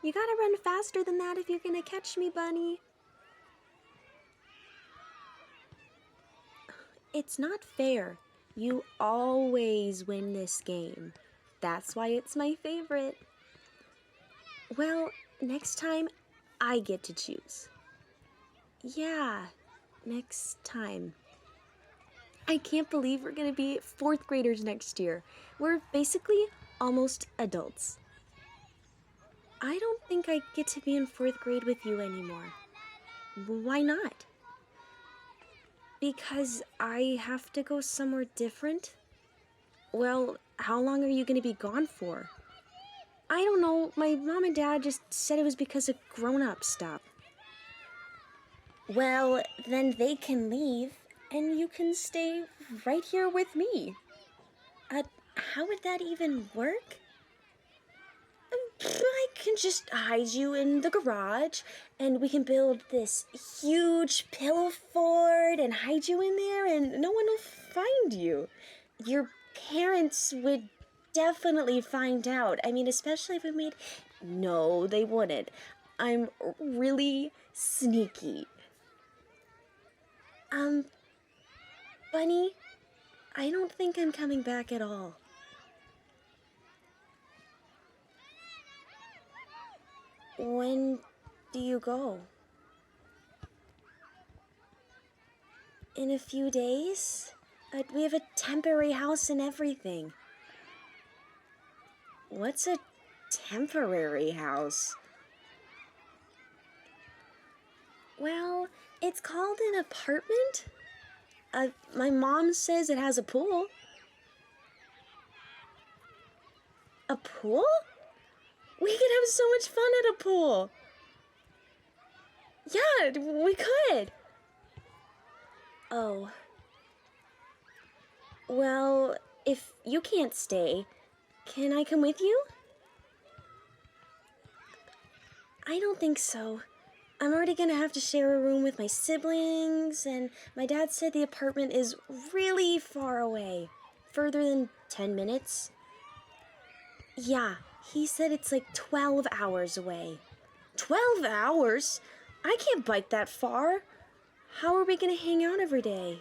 You gotta run faster than that if you're gonna catch me, Bunny. It's not fair. You always win this game. That's why it's my favorite. Well, next time, I get to choose. Yeah, next time. I can't believe we're gonna be 4th graders next year. We're basically almost adults. I don't think I get to be in 4th grade with you anymore. Why not? Because I have to go somewhere different? Well, how long are you gonna be gone for? I don't know. My mom and dad just said it was because of grown-up stuff. Well, then they can leave, and you can stay right here with me. How would that even work? I can just hide you in the garage, and we can build this huge pillow fort and hide you in there, and no one will find you. Your parents would definitely find out. I mean, especially if we made... No, they wouldn't. I'm really sneaky. Bunny, I don't think I'm coming back at all. When do you go? In a few days? We have a temporary house and everything. What's a temporary house? Well, it's called an apartment. My mom says it has a pool. A pool? We could have so much fun at a pool. Yeah, we could. Oh. Well, if you can't stay, can I come with you? I don't think so. I'm already gonna have to share a room with my siblings, and my dad said the apartment is really far away. Further than 10 minutes. Yeah, he said it's like 12 hours away. 12 hours? I can't bike that far. How are we gonna hang out every day?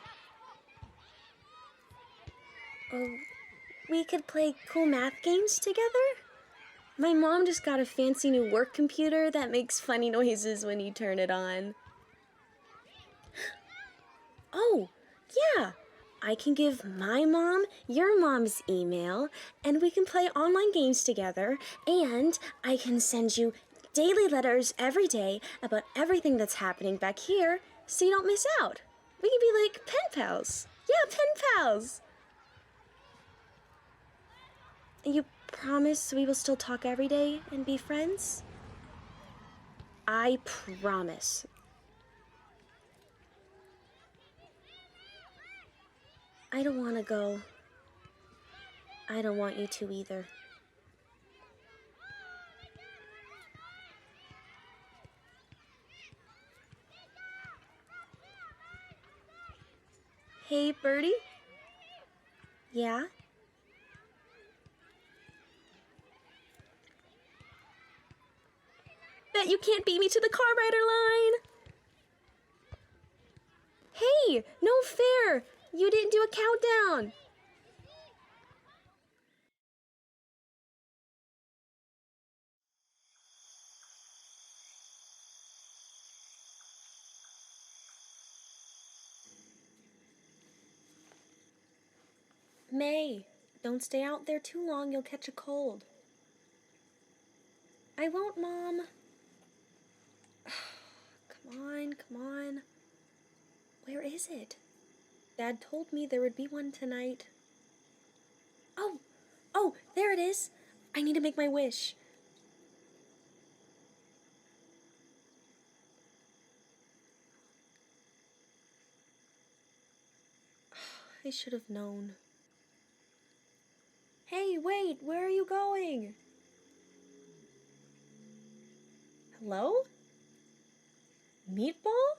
We could play cool math games together? My mom just got a fancy new work computer that makes funny noises when you turn it on. Oh, yeah. I can give my mom your mom's email, and we can play online games together, and I can send you daily letters every day about everything that's happening back here so you don't miss out. We can be like pen pals. Yeah, pen pals. You promise we will still talk every day and be friends? I promise. I don't want to go. I don't want you to either. Hey, Birdie? Yeah? Bet you can't beat me to the car rider line! Hey, no fair! You didn't do a countdown! May, don't stay out there too long, you'll catch a cold. I won't, Mom. Come on, come on. Where is it? Dad told me there would be one tonight. Oh, there it is. I need to make my wish. I should have known. Hey, wait, where are you going? Hello? Meatball?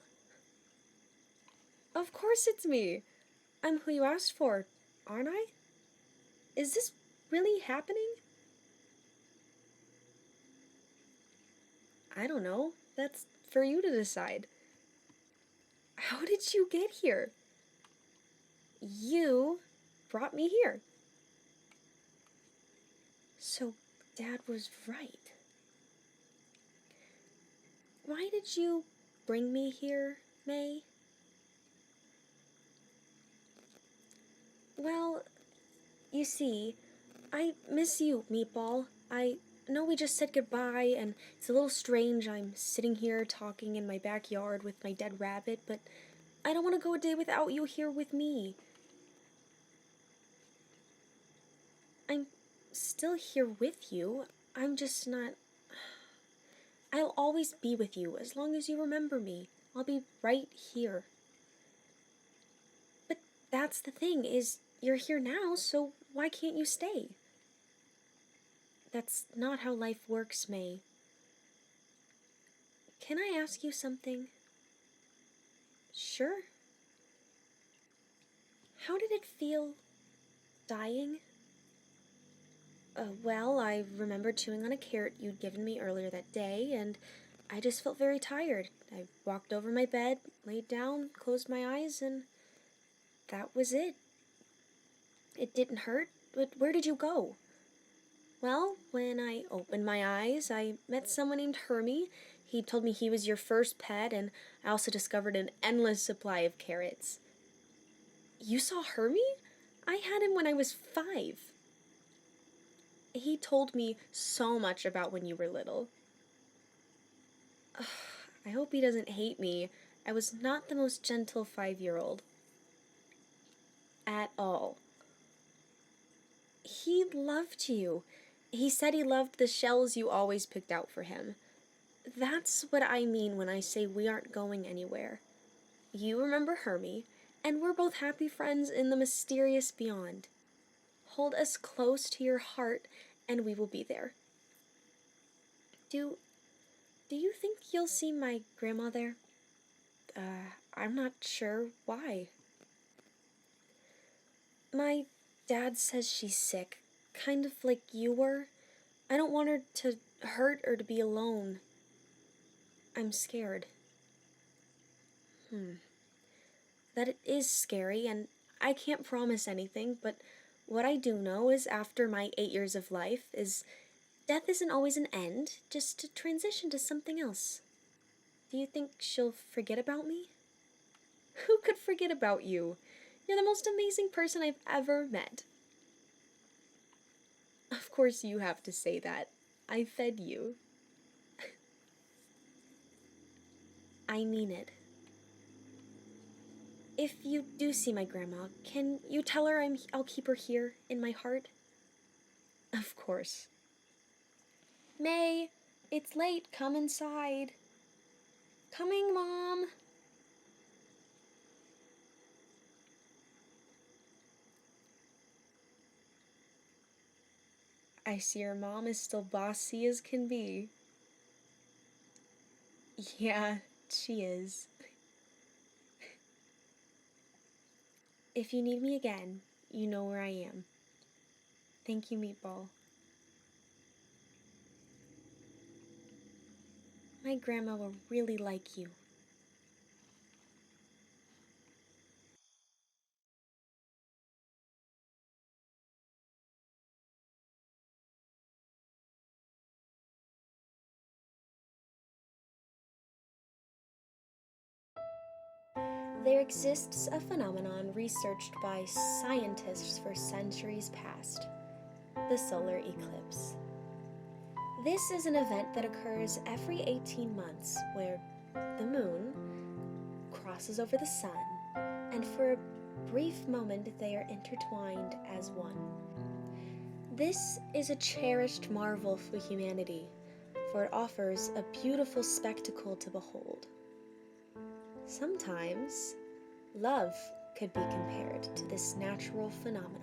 Of course it's me. I'm who you asked for, aren't I? Is this really happening? I don't know. That's for you to decide. How did you get here? You brought me here. So Dad was right. Why did you bring me here, May? Well, you see, I miss you, Meatball. I know we just said goodbye, and it's a little strange I'm sitting here talking in my backyard with my dead rabbit, but I don't want to go a day without you here with me. I'm still here with you. I'm just not... I'll always be with you as long as you remember me. I'll be right here. But that's the thing, is you're here now, so why can't you stay? That's not how life works, May. Can I ask you something? Sure. How did it feel dying? Well, I remember chewing on a carrot you'd given me earlier that day, and I just felt very tired. I walked over my bed, laid down, closed my eyes, and that was it. It didn't hurt, but where did you go? Well, when I opened my eyes, I met someone named Hermie. He told me he was your first pet, and I also discovered an endless supply of carrots. You saw Hermie? I had him when I was 5. He told me so much about when you were little. Ugh, I hope he doesn't hate me. I was not the most gentle 5-year-old. At all. He loved you. He said he loved the shells you always picked out for him. That's what I mean when I say we aren't going anywhere. You remember Hermie, and we're both happy friends in the mysterious beyond. Hold us close to your heart, and we will be there. Do you think you'll see my grandma there? I'm not sure why. My dad says she's sick, kind of like you were. I don't want her to hurt or to be alone. I'm scared. That it is scary, and I can't promise anything, but what I do know is after my 8 years of life is death isn't always an end, just a transition to something else. Do you think she'll forget about me? Who could forget about you? You're the most amazing person I've ever met. Of course you have to say that. I fed you. I mean it. If you do see my grandma, can you tell her I'll keep her here in my heart? Of course. May, it's late. Come inside. Coming, Mom. I see your mom is still bossy as can be. Yeah, she is. If you need me again, you know where I am. Thank you, Meatball. My grandma will really like you. There exists a phenomenon researched by scientists for centuries past, the solar eclipse. This is an event that occurs every 18 months where the moon crosses over the sun, and for a brief moment they are intertwined as one. This is a cherished marvel for humanity, for it offers a beautiful spectacle to behold. Sometimes, love could be compared to this natural phenomenon.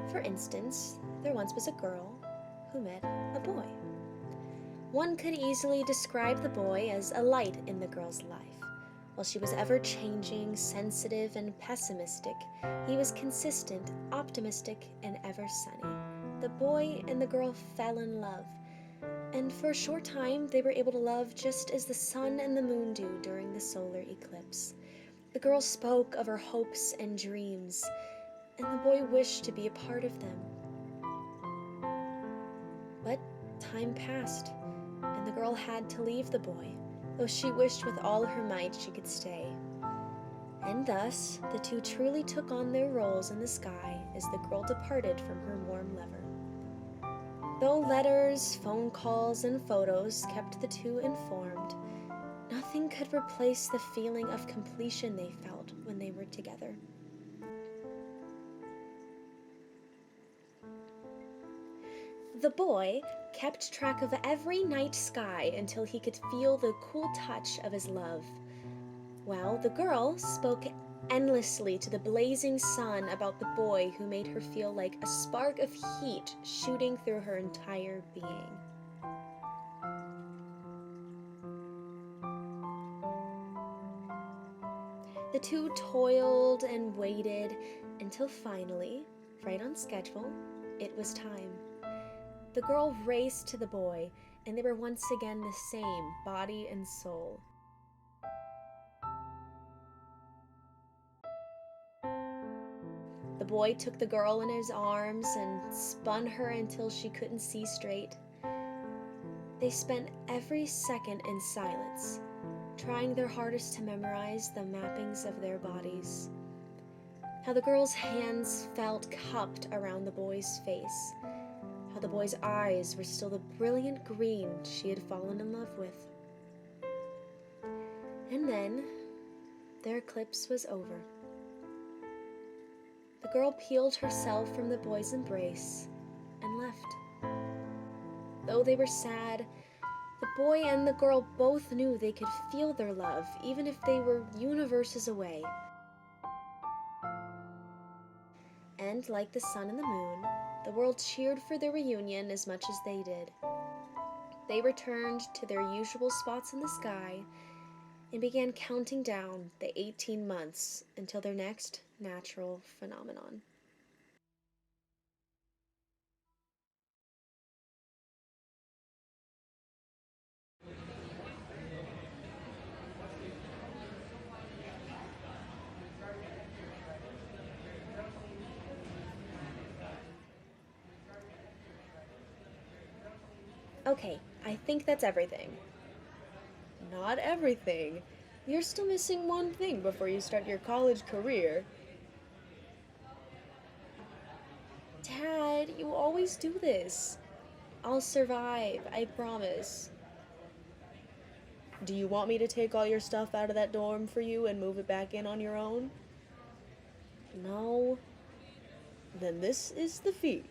For instance, there once was a girl who met a boy. One could easily describe the boy as a light in the girl's life. While she was ever-changing, sensitive, and pessimistic, he was consistent, optimistic, and ever sunny. The boy and the girl fell in love. And for a short time, they were able to love just as the sun and the moon do during the solar eclipse. The girl spoke of her hopes and dreams, and the boy wished to be a part of them. But time passed, and the girl had to leave the boy, though she wished with all her might she could stay. And thus, the two truly took on their roles in the sky as the girl departed from her warm lover. Though letters, phone calls, and photos kept the two informed, nothing could replace the feeling of completion they felt when they were together. The boy kept track of every night sky until he could feel the cool touch of his love, while the girl spoke endlessly to the blazing sun about the boy who made her feel like a spark of heat shooting through her entire being. The two toiled and waited until finally, right on schedule, it was time. The girl raced to the boy, and they were once again the same, body and soul. The boy took the girl in his arms and spun her until she couldn't see straight. They spent every second in silence, trying their hardest to memorize the mappings of their bodies. How the girl's hands felt cupped around the boy's face. How the boy's eyes were still the brilliant green she had fallen in love with. And then, their eclipse was over. The girl peeled herself from the boy's embrace and left. Though they were sad, the boy and the girl both knew they could feel their love, even if they were universes away. And like the sun and the moon, the world cheered for their reunion as much as they did. They returned to their usual spots in the sky and began counting down the 18 months until their next natural phenomenon. Okay, I think that's everything. Not everything. You're still missing one thing before you start your college career. Dad, you always do this. I'll survive, I promise. Do you want me to take all your stuff out of that dorm for you and move it back in on your own? No. Then this is the fee.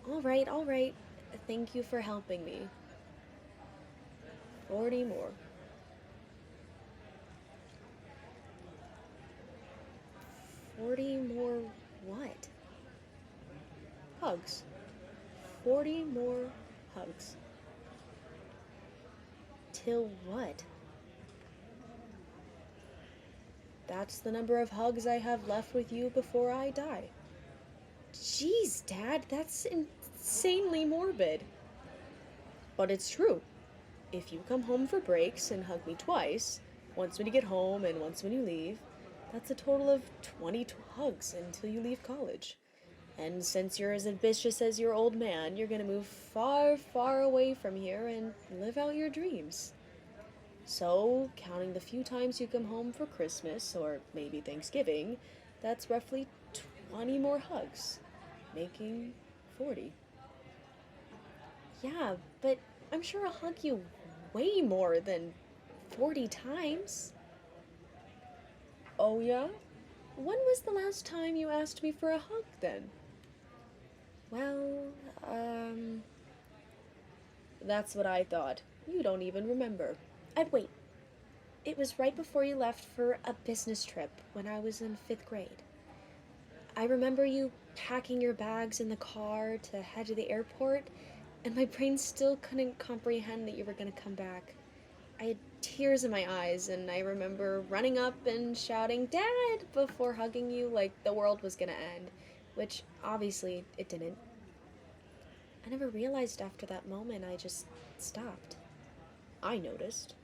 All right. Thank you for helping me. 40 more. 40 more what? Hugs. 40 more hugs. Till what? That's the number of hugs I have left with you before I die. Jeez, Dad, that's insanely morbid. But it's true. If you come home for breaks and hug me twice, once when you get home and once when you leave, that's a total of 20 hugs until you leave college. And since you're as ambitious as your old man, you're gonna move far, far away from here and live out your dreams. So, counting the few times you come home for Christmas, or maybe Thanksgiving, that's roughly 20 more hugs, making 40. Yeah, but I'm sure I'll hug you way more than 40 times. Oh yeah? When was the last time you asked me for a hug then? Well, that's what I thought. You don't even remember. Wait. It was right before you left for a business trip when I was in 5th grade. I remember you packing your bags in the car to head to the airport, and my brain still couldn't comprehend that you were going to come back. I had tears in my eyes, and I remember running up and shouting, "Dad!" before hugging you like the world was going to end. which obviously it didn't. I never realized after that moment, I just stopped. I noticed.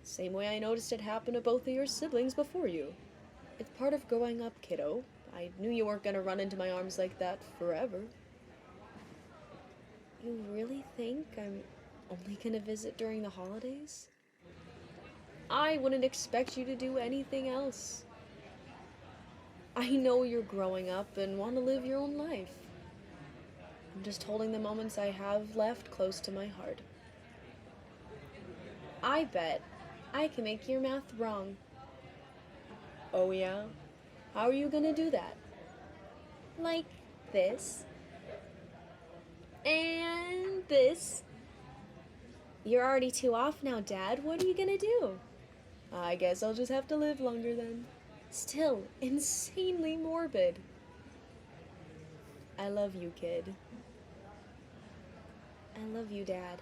Same way I noticed it happen to both of your siblings before you. It's part of growing up, kiddo. I knew you weren't gonna run into my arms like that forever. You really think I'm only gonna visit during the holidays? I wouldn't expect you to do anything else. I know you're growing up and want to live your own life. I'm just holding the moments I have left close to my heart. I bet I can make your math wrong. Oh yeah? How are you gonna do that? Like this. And this. You're already 2 off now, Dad. What are you gonna do? I guess I'll just have to live longer then. Still insanely morbid. I love you, kid. I love you, Dad.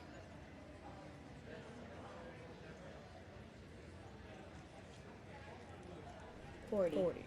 40.